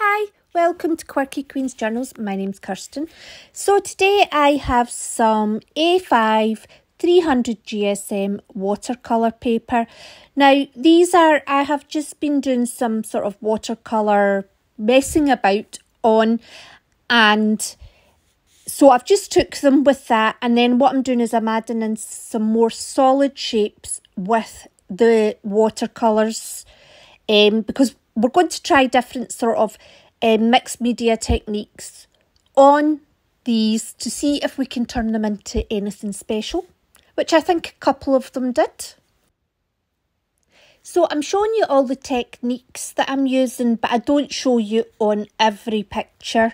Hi, welcome to Quirky Queen's Journals. My name's Kirsten. So today I have some A5 300 GSM watercolour paper. Now I have just been doing some sort of watercolour messing about on, and so I've just took them with that, and then what I'm doing is I'm adding in some more solid shapes with the watercolours, because we're going to try different sort of mixed media techniques on these to see if we can turn them into anything special, which I think a couple of them did. So I'm showing you all the techniques that I'm using, but I don't show you on every picture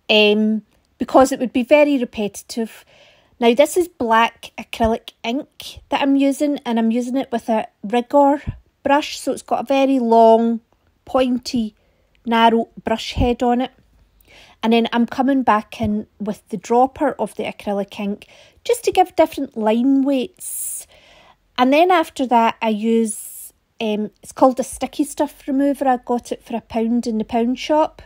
because it would be very repetitive. Now this is black acrylic ink that I'm using, and I'm using it with a rigor brush, so it's got a very long, pointy, narrow brush head on it. And then I'm coming back in with the dropper of the acrylic ink just to give different line weights. And then after that I use, it's called a sticky stuff remover. I got it for £1 in the pound shop.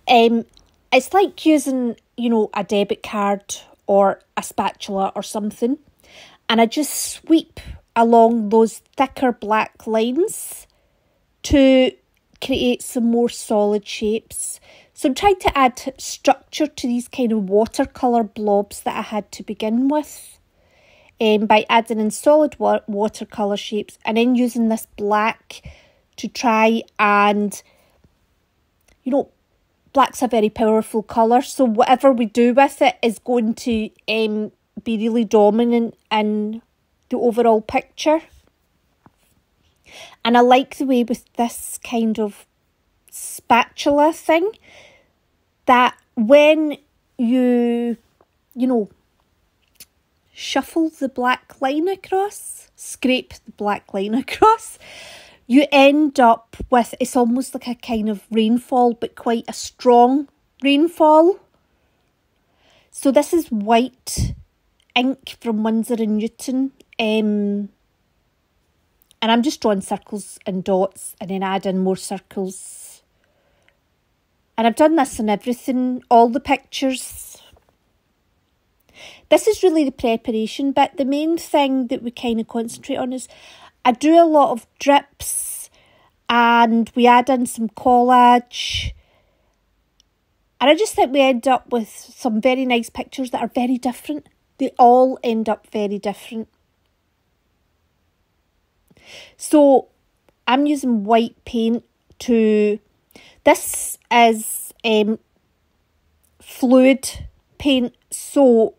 It's like using, a debit card or a spatula or something. And I just sweep along those thicker black lines to create some more solid shapes. So I'm trying to add structure to these kind of watercolour blobs that I had to begin with, by adding in solid watercolour shapes and then using this black to try and, black's a very powerful colour, so whatever we do with it is going to be really dominant in the overall picture. And I like the way with this kind of spatula thing that when you, shuffle the black line across, scrape the black line across, you end up with, it's almost like a kind of rainfall, but quite a strong rainfall. So this is white ink from Windsor and Newton. And I'm just drawing circles and dots and then add in more circles. And I've done this on everything, all the pictures. This is really the preparation bit. The main thing that we kind of concentrate on is I do a lot of drips and we add in some collage. And I just think we end up with some very nice pictures that are very different. They all end up very different. So I'm using white paint this is fluid paint, so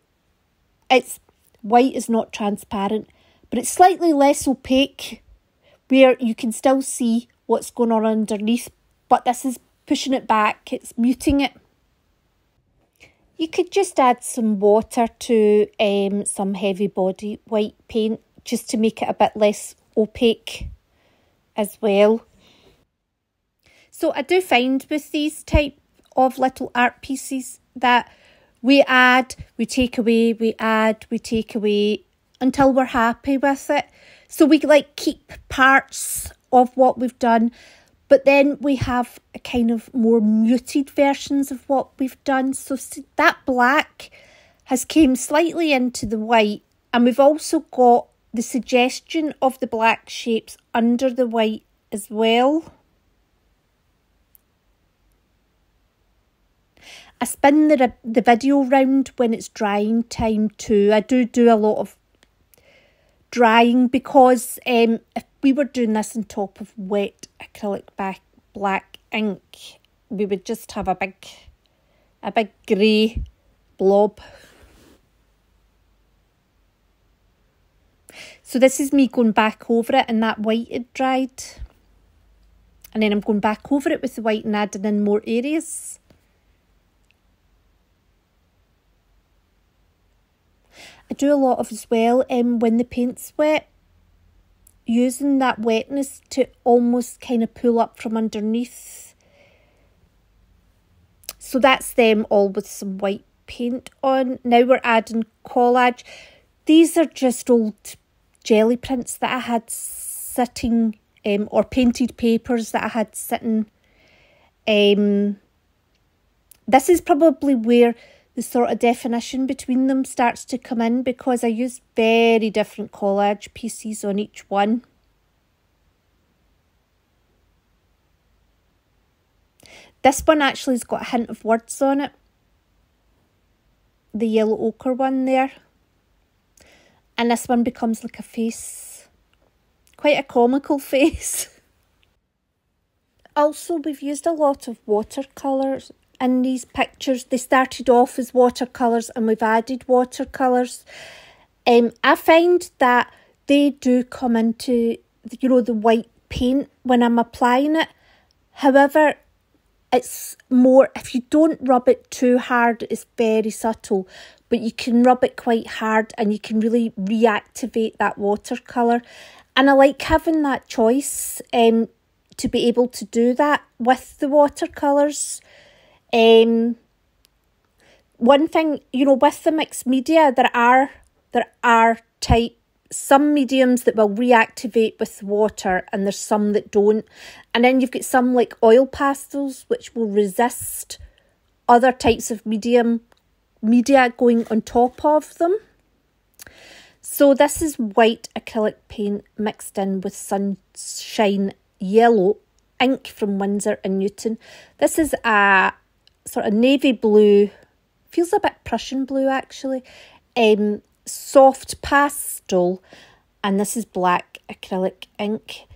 white is not transparent, but it's slightly less opaque where you can still see what's going on underneath, but this is pushing it back, it's muting it. You could just add some water to some heavy body white paint just to make it a bit less opaque as well. So I do find with these type of little art pieces that we add, we take away, we add, we take away until we're happy with it. So we keep parts of what we've done, but then we have a kind of more muted versions of what we've done. So that black has came slightly into the white, and we've also got the suggestion of the black shapes under the white as well. I spin the video round when it's drying time too. I do a lot of drying because if we were doing this on top of wet acrylic black ink, we would just have a big grey blob. So this is me going back over it, and that white had dried. And then I'm going back over it with the white and adding in more areas. I do a lot of as well, when the paint's wet, using that wetness to almost kind of pull up from underneath. So that's them all with some white paint on. Now we're adding collage. These are just old jelly prints that I had sitting, or painted papers that I had sitting This is probably where the sort of definition between them starts to come in, because I use very different collage pieces on each one. This one actually has got a hint of words on it. The yellow ochre one there. And this one becomes like a face. Quite a comical face. Also, we've used a lot of watercolours in these pictures. They started off as watercolours and we've added watercolours. I find that they do come into, you know, the white paint when I'm applying it. However, it's more, if you don't rub it too hard, it's very subtle. But you can rub it quite hard and you can really reactivate that watercolour. And I like having that choice to be able to do that with the watercolours. One thing, you know, with the mixed media, there are some mediums that will reactivate with water and there's some that don't. And then you've got some like oil pastels which will resist other types of media going on top of them. So this is white acrylic paint mixed in with sunshine yellow ink from Windsor and Newton. This is a sort of navy blue, feels a bit Prussian blue actually, soft pastel, and this is black acrylic ink.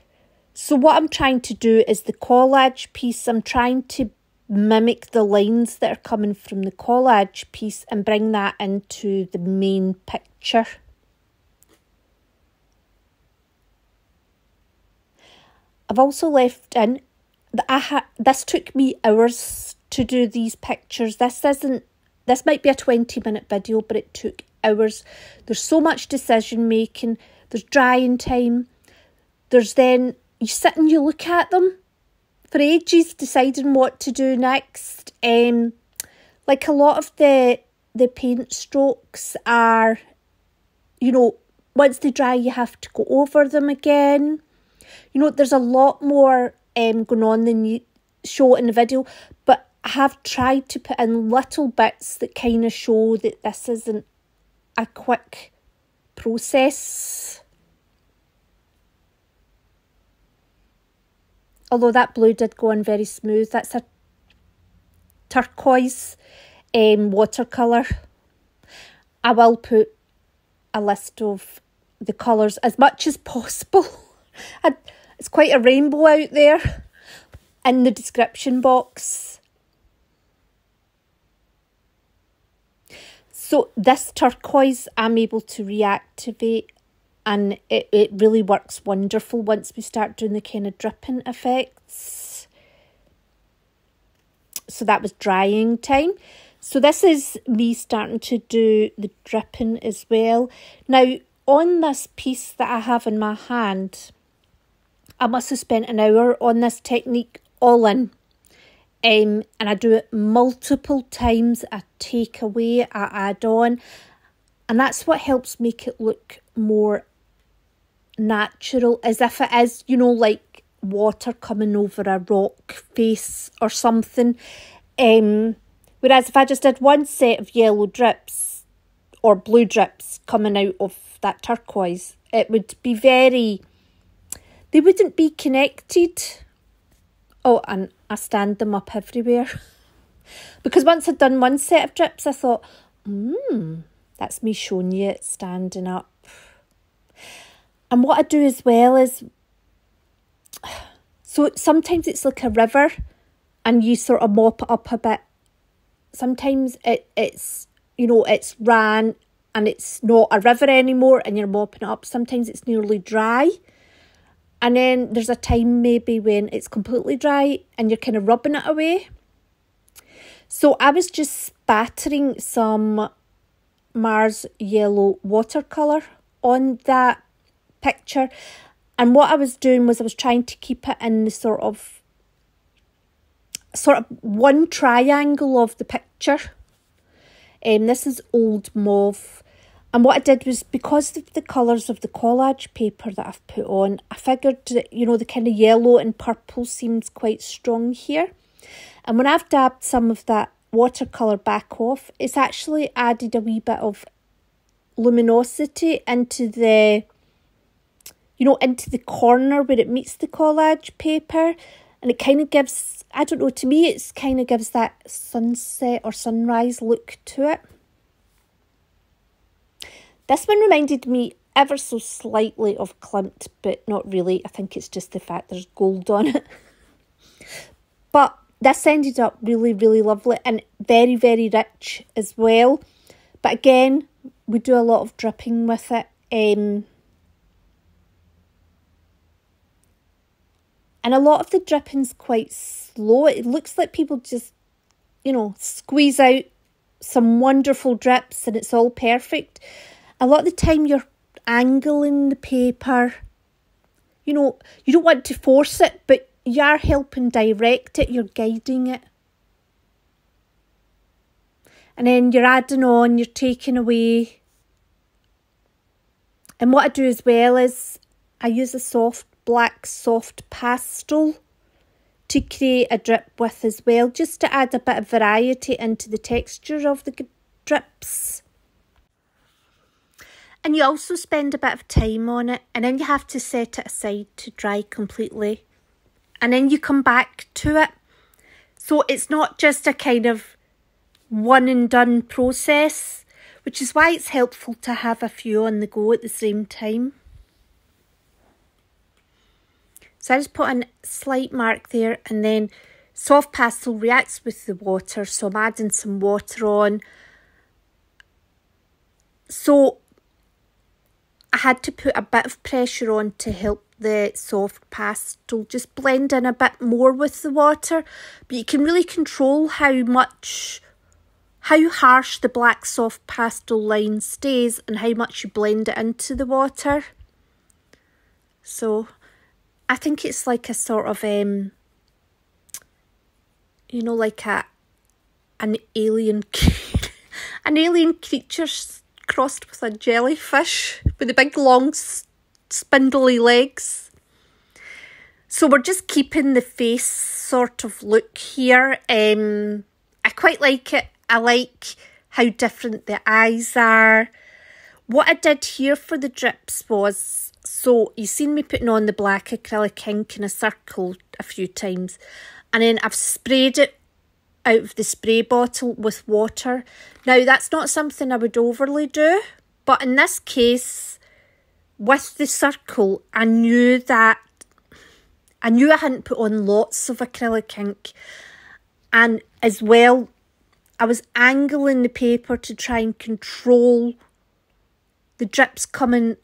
So what I'm trying to do is the collage piece, I'm trying to mimic the lines that are coming from the collage piece and bring that into the main picture. I've also left in, this took me hours to do these pictures. This might be a 20-minute video, but it took hours. There's so much decision making, there's drying time, there's then, you sit and you look at them for ages deciding what to do next. Like a lot of the paint strokes are, you know, once they dry you have to go over them again. You know, there's a lot more going on than you show in the video, but I have tried to put in little bits that kind of show that this isn't a quick process. Although that blue did go on very smooth. That's a turquoise watercolour. I will put a list of the colours as much as possible. It's quite a rainbow out there in the description box. So this turquoise I'm able to reactivate, and it really works wonderful once we start doing the kind of dripping effects. So that was drying time. So this is me starting to do the dripping as well. Now on this piece that I have in my hand, I must have spent an hour on this technique all in. And I do it multiple times. I take away, I add on. And that's what helps make it look more natural, as if it is, you know, like water coming over a rock face or something. Whereas if I just did one set of yellow drips or blue drips coming out of that turquoise, it would be very... They wouldn't be connected. Oh, and I stand them up everywhere. Because once I'd done one set of drips, I thought, that's me showing you it standing up. And what I do as well is, so sometimes it's like a river and you sort of mop it up a bit. Sometimes it's, you know, it's ran and it's not a river anymore and you're mopping it up. Sometimes it's nearly dry. And then there's a time maybe when it's completely dry and you're kind of rubbing it away. So I was just spattering some Mars yellow watercolour on that picture. And what I was doing was I was trying to keep it in the sort of one triangle of the picture. This is old mauve. And what I did was, because of the colours of the collage paper that I've put on, I figured that, you know, the kind of yellow and purple seems quite strong here. And when I've dabbed some of that watercolour back off, it's actually added a wee bit of luminosity into the, you know, into the corner where it meets the collage paper. And it kind of gives, I don't know, to me it's kind of gives that sunset or sunrise look to it. This one reminded me ever so slightly of Klimt, but not really. I think it's just the fact there's gold on it. But this ended up really, really lovely and very, very rich as well. But again, we do a lot of dripping with it. And a lot of the dripping's quite slow. It looks like people just, you know, squeeze out some wonderful drips and it's all perfect. A lot of the time you're angling the paper. You know, you don't want to force it, but you are helping direct it. You're guiding it. And then you're adding on, you're taking away. And what I do as well is I use a black soft pastel to create a drip with as well, just to add a bit of variety into the texture of the drips. And you also spend a bit of time on it, and then you have to set it aside to dry completely. And then you come back to it. So it's not just a kind of one and done process, which is why it's helpful to have a few on the go at the same time. So I just put a slight mark there, and then soft pastel reacts with the water. So I'm adding some water on. So I had to put a bit of pressure on to help the soft pastel just blend in a bit more with the water. But you can really control how harsh the black soft pastel line stays and how much you blend it into the water. So I think it's like a sort of, you know, like an alien creature crossed with a jellyfish with the big long spindly legs. So we're just keeping the face sort of look here. I quite like it. I like how different the eyes are. What I did here for the drips was, so you've seen me putting on the black acrylic ink in a circle a few times, and then I've sprayed it out of the spray bottle with water. Now that's not something I would overly do, but in this case with the circle I knew I hadn't put on lots of acrylic ink, and as well I was angling the paper to try and control the drips coming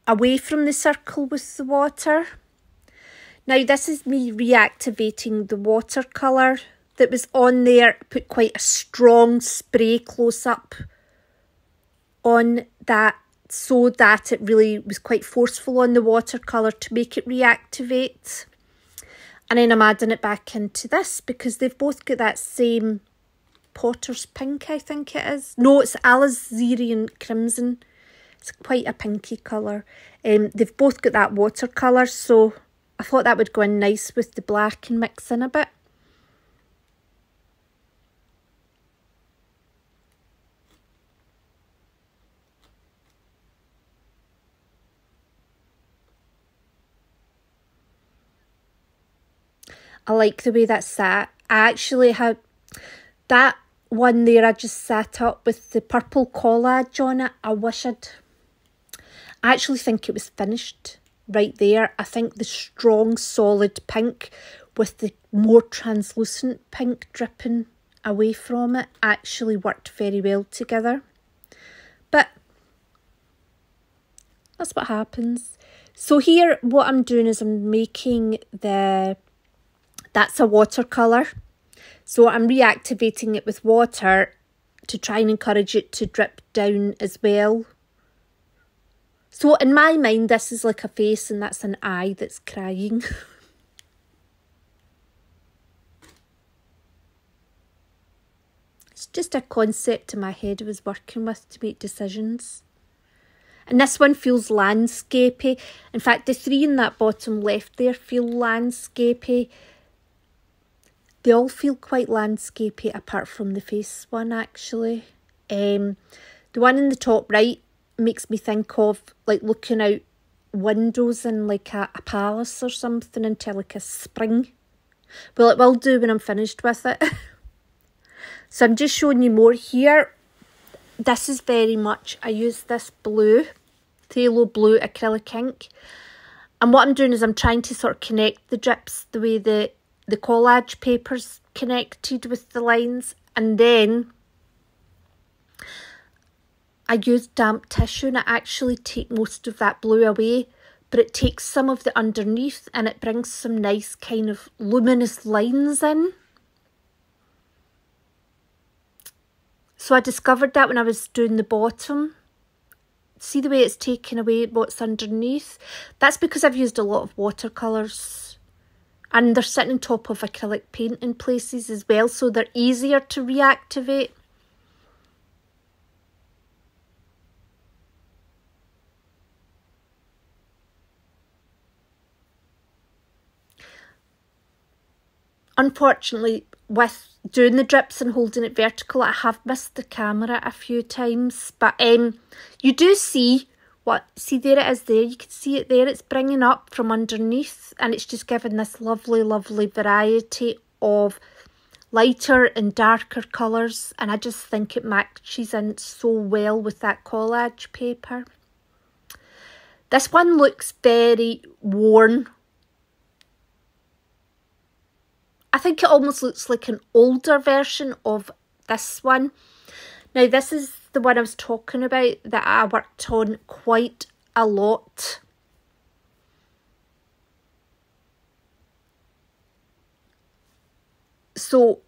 away from the circle with the water. Now this is me reactivating the watercolour that was on there. Put quite a strong spray close up on that so that it really was quite forceful on the watercolour to make it reactivate. And then I'm adding it back into this because they've both got that same Potter's Pink, I think it is. No, it's Alizarin Crimson. It's quite a pinky colour. They've both got that watercolour, so I thought that would go in nice with the black and mix in a bit. I like the way that sat. I actually had that one there, I just sat up with the purple collage on it. I actually think it was finished right there. I think the strong solid pink with the more translucent pink dripping away from it actually worked very well together. But that's what happens. So here what I'm doing is I'm making that's a watercolour. So I'm reactivating it with water to try and encourage it to drip down as well. So in my mind, this is like a face and that's an eye that's crying. It's just a concept in my head I was working with to make decisions. And this one feels landscapey. In fact, the three in that bottom left there feel landscapey. They all feel quite landscapey apart from the face one actually. The one in the top right makes me think of like looking out windows in like a palace or something into like a spring. Well, it will do when I'm finished with it. So I'm just showing you more here. This is very much, I use this blue, phthalo blue acrylic ink. And what I'm doing is I'm trying to sort of connect the drips the way the collage paper's connected with the lines. And then I use damp tissue and I actually take most of that blue away. But it takes some of the underneath and it brings some nice kind of luminous lines in. So I discovered that when I was doing the bottom. See the way it's taken away what's underneath? That's because I've used a lot of watercolours. And they're sitting on top of acrylic paint in places as well, so they're easier to reactivate. Unfortunately, with doing the drips and holding it vertical, I have missed the camera a few times. But you do see see there it is there. You can see it there. It's bringing up from underneath and it's just giving this lovely, lovely variety of lighter and darker colours. And I just think it matches in so well with that collage paper. This one looks very worn. I think it almost looks like an older version of this one. Now this is the one I was talking about that I worked on quite a lot. So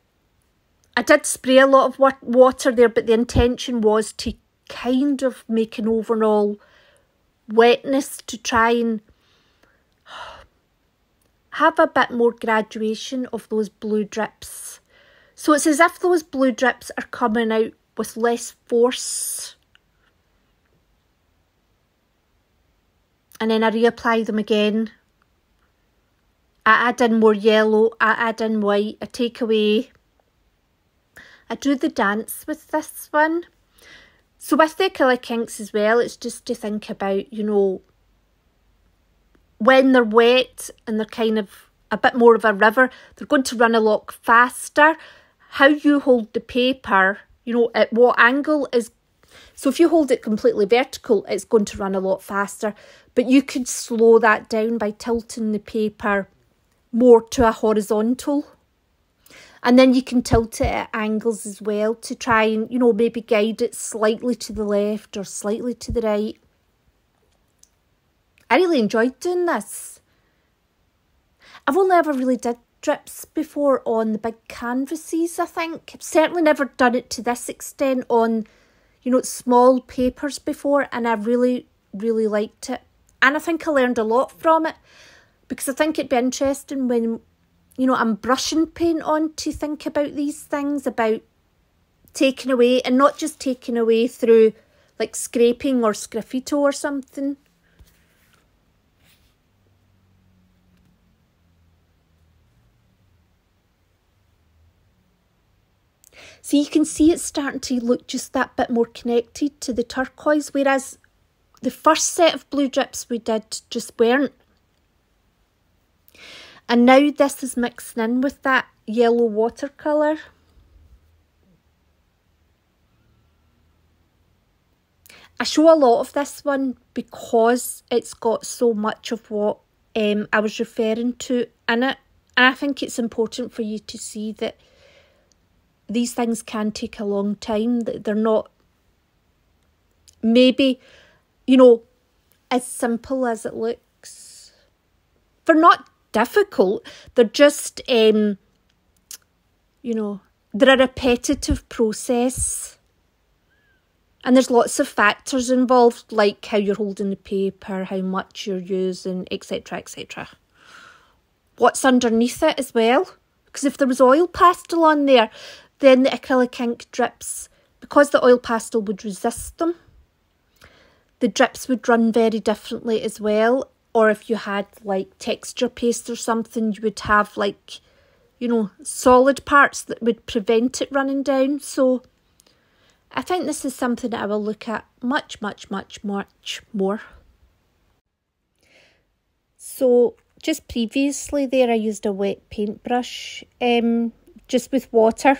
I did spray a lot of water there, but the intention was to kind of make an overall wetness to try and have a bit more graduation of those blue drips. So it's as if those blue drips are coming out with less force. And then I reapply them again. I add in more yellow, I add in white, I take away. I do the dance with this one. So with the acrylic inks as well, it's just to think about, you know, when they're wet and they're kind of a bit more of a river, they're going to run a lot faster. How you hold the paper, you know, at what angle is... So if you hold it completely vertical, it's going to run a lot faster. But you could slow that down by tilting the paper more to a horizontal. And then you can tilt it at angles as well to try and, you know, maybe guide it slightly to the left or slightly to the right. I really enjoyed doing this. I've only ever really did drips before on the big canvases, I think. I've certainly never done it to this extent on, you know, small papers before, and I really, really liked it. And I think I learned a lot from it, because I think it'd be interesting when, you know, I'm brushing paint on to think about these things, about taking away, and not just taking away through like scraping or sgraffito or something. So you can see it's starting to look just that bit more connected to the turquoise, whereas the first set of blue drips we did just weren't. And now this is mixing in with that yellow watercolour. I show a lot of this one because it's got so much of what I was referring to in it. And I think it's important for you to see that these things can take a long time, that they're not maybe, you know, as simple as it looks. They're not difficult, they're just, you know, they're a repetitive process. And there's lots of factors involved, like how you're holding the paper, how much you're using, etc, etc. What's underneath it as well. Because if there was oil pastel on there, then the acrylic ink drips, because the oil pastel would resist them, the drips would run very differently as well. Or if you had like texture paste or something, you would have like, you know, solid parts that would prevent it running down. So I think this is something that I will look at much more. So just previously there I used a wet paintbrush just with water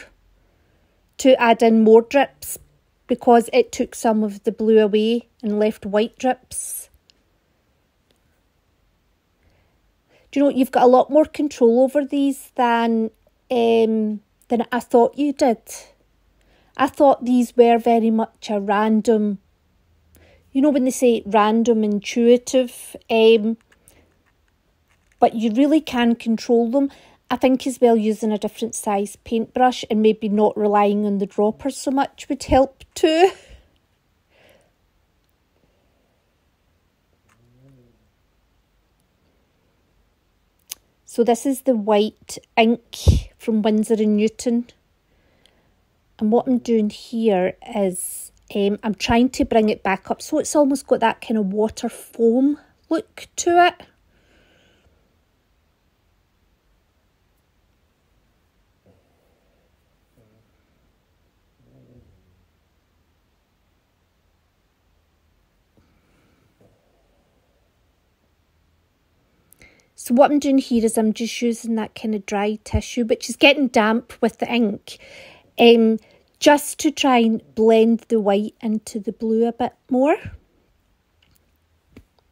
to add in more drips because it took some of the blue away and left white drips. Do you know, you've got a lot more control over these than I thought you did. I thought these were very much a random, you know when they say random intuitive, but you really can control them. I think as well using a different size paintbrush and maybe not relying on the dropper so much would help too. So this is the white ink from Winsor & Newton. And what I'm doing here is I'm trying to bring it back up so it's almost got that kind of water foam look to it. So what I'm doing here is I'm just using that kind of dry tissue, which is getting damp with the ink, just to try and blend the white into the blue a bit more.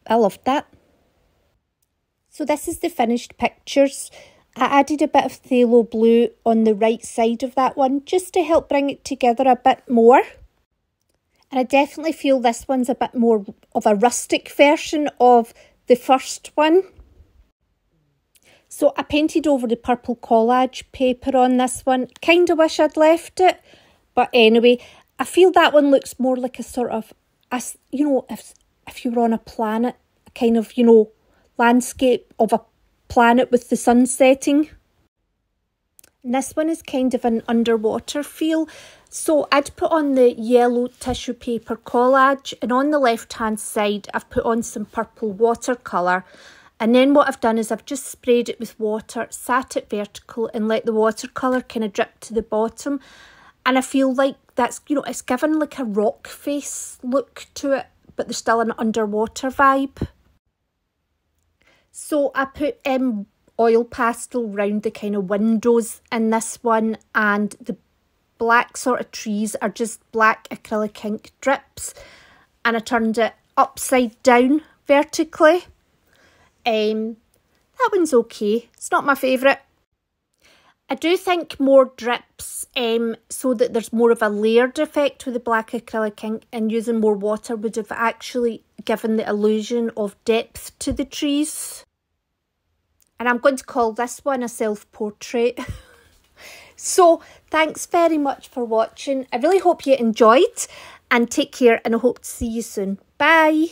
I loved that. So this is the finished pictures. I added a bit of phthalo blue on the right side of that one, just to help bring it together a bit more. And I definitely feel this one's a bit more of a rustic version of the first one. So I painted over the purple collage paper on this one. Kind of wish I'd left it. But anyway, I feel that one looks more like a sort of, you know, if you were on a planet, a kind of, you know, landscape of a planet with the sun setting. And this one is kind of an underwater feel. So I'd put on the yellow tissue paper collage, and on the left hand side I've put on some purple watercolour. And then what I've done is I've just sprayed it with water, sat it vertical and let the watercolour kind of drip to the bottom. And I feel like that's, you know, it's given like a rock face look to it, but there's still an underwater vibe. So I put oil pastel round the kind of windows in this one, and the black sort of trees are just black acrylic ink drips. And I turned it upside down vertically. That one's okay. It's not my favourite. I do think more drips so that there's more of a layered effect with the black acrylic ink, and using more water would have actually given the illusion of depth to the trees. And I'm going to call this one a self-portrait. So thanks very much for watching. I really hope you enjoyed, and take care, and I hope to see you soon. Bye.